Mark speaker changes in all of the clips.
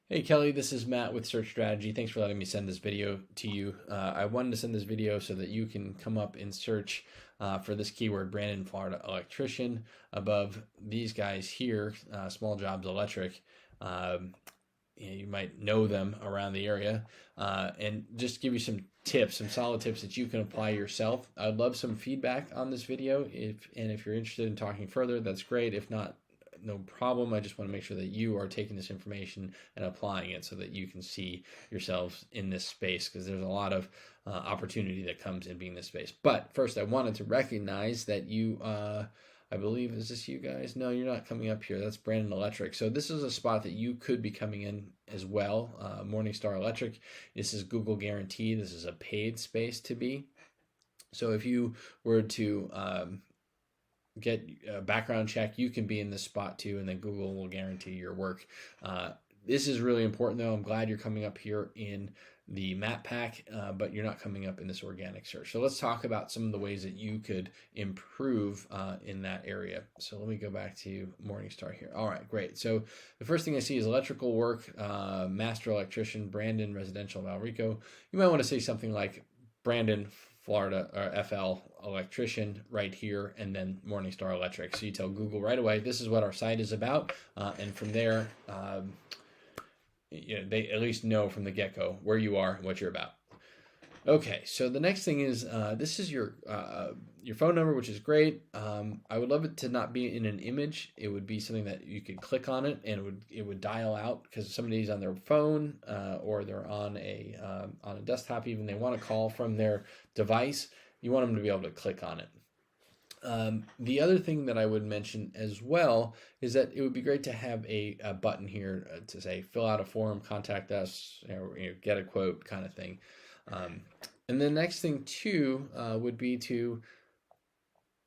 Speaker 1: Hey Kelly, this is Matt with Search Strategy. Thanks for letting me send this video to you. I wanted to send this video so that you can come up in search for this keyword, Brandon, Florida electrician, above these guys here, Small Jobs Electric. You might know them around the area, and just give you some tips, some solid tips that you can apply yourself. I'd love some feedback on this video. If you're interested in talking further, that's great. If not, no problem. I just want to make sure that you are taking this information and applying it so that you can see yourselves in this space, because there's a lot of opportunity that comes in being in this space. But first, I wanted to recognize that you, I believe, is this you guys? No, you're not coming up here. That's Brandon Electric. So this is a spot that you could be coming in as well. Morningstar Electric. This is Google guaranteed. This is a paid space to be. So if you were to get a background check, you can be in this spot too, and then Google will guarantee your work. This is really important though. I'm glad you're coming up here in the map pack, but you're not coming up in this organic search. So let's talk about some of the ways that you could improve in that area. So let me go back to Morningstar here. All right, great. So the first thing I see is electrical work, master electrician, Brandon, residential, Valrico. You might want to say something like Brandon, Florida, or FL electrician right here, and then Morningstar Electric. So you tell Google right away, this is what our site is about, and from there, they at least know from the get-go where you are and what you're about. Okay, so the next thing is this is your phone number, which is great. I would love it to not be in an image. It would be something that you could click on it and it would dial out, because somebody's on their phone or they're on a desktop even. They want to call from their device. You want them to be able to click on it. The other thing that I would mention as well is that it would be great to have a button here to say fill out a form, contact us, get a quote kind of thing. And the next thing too would be to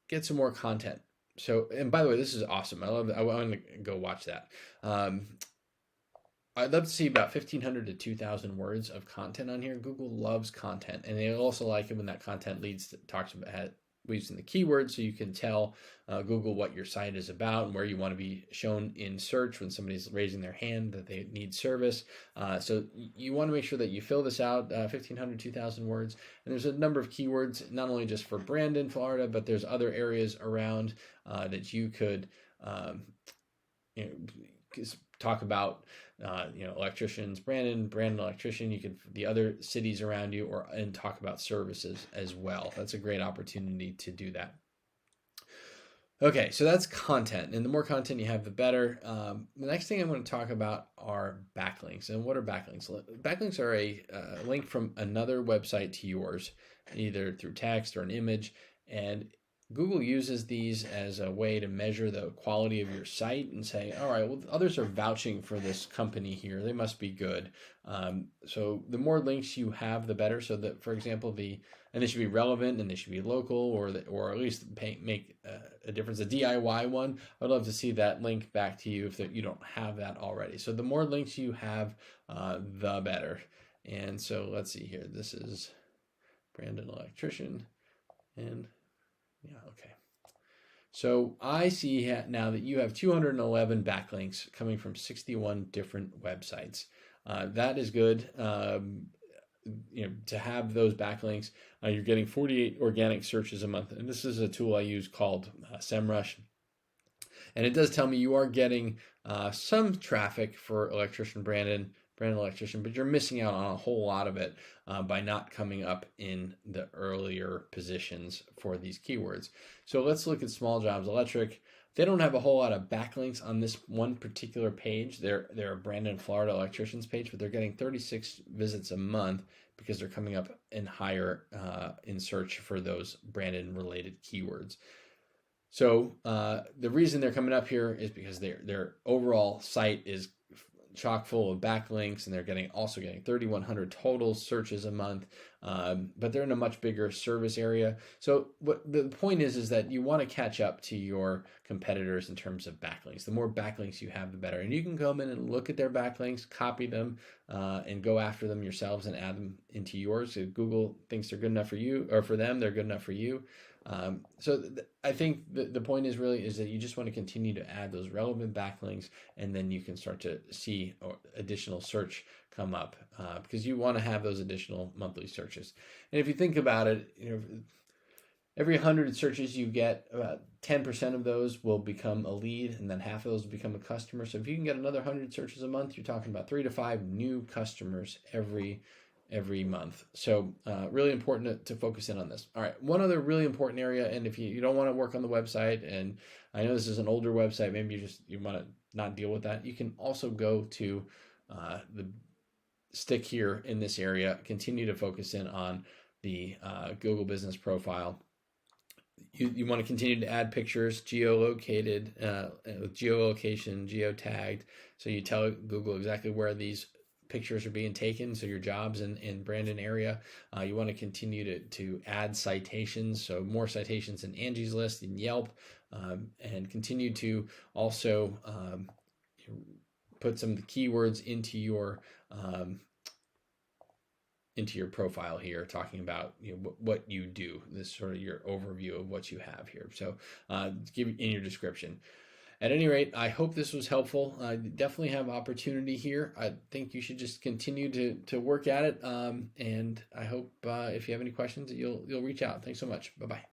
Speaker 1: get some more content. So, and by the way, this is awesome. I love it. I want to go watch that. I'd love to see about 1,500 to 2,000 words of content on here. Google loves content, and they also like it when that content leads in the keywords, so you can tell Google what your site is about and where you want to be shown in search when somebody's raising their hand that they need service. So you want to make sure that you fill this out, 1,500, 2,000 words. And there's a number of keywords, not only just for Brandon, Florida, but there's other areas around that you could talk about. Electricians, Brandon electrician. You could the other cities around you, and talk about services as well. That's a great opportunity to do that. Okay, so that's content, and the more content you have, the better. The next thing I'm going to talk about are backlinks. And what are backlinks? Backlinks are a link from another website to yours, either through text or an image, and Google uses these as a way to measure the quality of your site and say, all right, well, others are vouching for this company here. They must be good. So the more links you have, the better. So that, for example, and they should be relevant and they should be local, or at least make a difference. A DIY one, I'd love to see that link back to you if you don't have that already. So the more links you have, the better. And so let's see here. This is Brandon Electrician, and yeah, okay. So I see now that you have 211 backlinks coming from 61 different websites. That is good. To have those backlinks, you're getting 48 organic searches a month. And this is a tool I use called SEMrush. And it does tell me you are getting some traffic for electrician Brandon electrician, but you're missing out on a whole lot of it by not coming up in the earlier positions for these keywords. So let's look at Small Jobs Electric. They don't have a whole lot of backlinks on this one particular page. They're a Brandon, Florida electricians page, but they're getting 36 visits a month because they're coming up in higher in search for those Brandon related keywords. So the reason they're coming up here is because their overall site is chock full of backlinks, and they're also getting 3,100 total searches a month, but they're in a much bigger service area. So what the point is that you want to catch up to your competitors in terms of backlinks. The more backlinks you have, the better. And you can come in and look at their backlinks, copy them, and go after them yourselves and add them into yours. If Google thinks they're good enough for you, or for them, they're good enough for you. I think the point is really is that you just want to continue to add those relevant backlinks, and then you can start to see additional search come up, because you want to have those additional monthly searches. And if you think about it, every 100 searches you get, about 10% of those will become a lead, and then half of those will become a customer. So if you can get another 100 searches a month, you're talking about 3 to 5 new customers every month. So really important to focus in on this. All right, one other really important area, and if you don't want to work on the website, and I know this is an older website, maybe you want to not deal with that, you can also go to the stick here in this area, continue to focus in on the Google Business Profile. You want to continue to add pictures, geolocated, with geolocation, geotagged, so you tell Google exactly where these pictures are being taken, so your jobs in Brandon area. You want to continue to add citations, so more citations in Angie's List, in Yelp, and continue to also put some keywords into your profile here, talking about what you do. This is sort of your overview of what you have here. So give in your description. At any rate, I hope this was helpful. Definitely have opportunity here. I think you should just continue to work at it. And I hope if you have any questions, you'll reach out. Thanks so much. Bye-bye.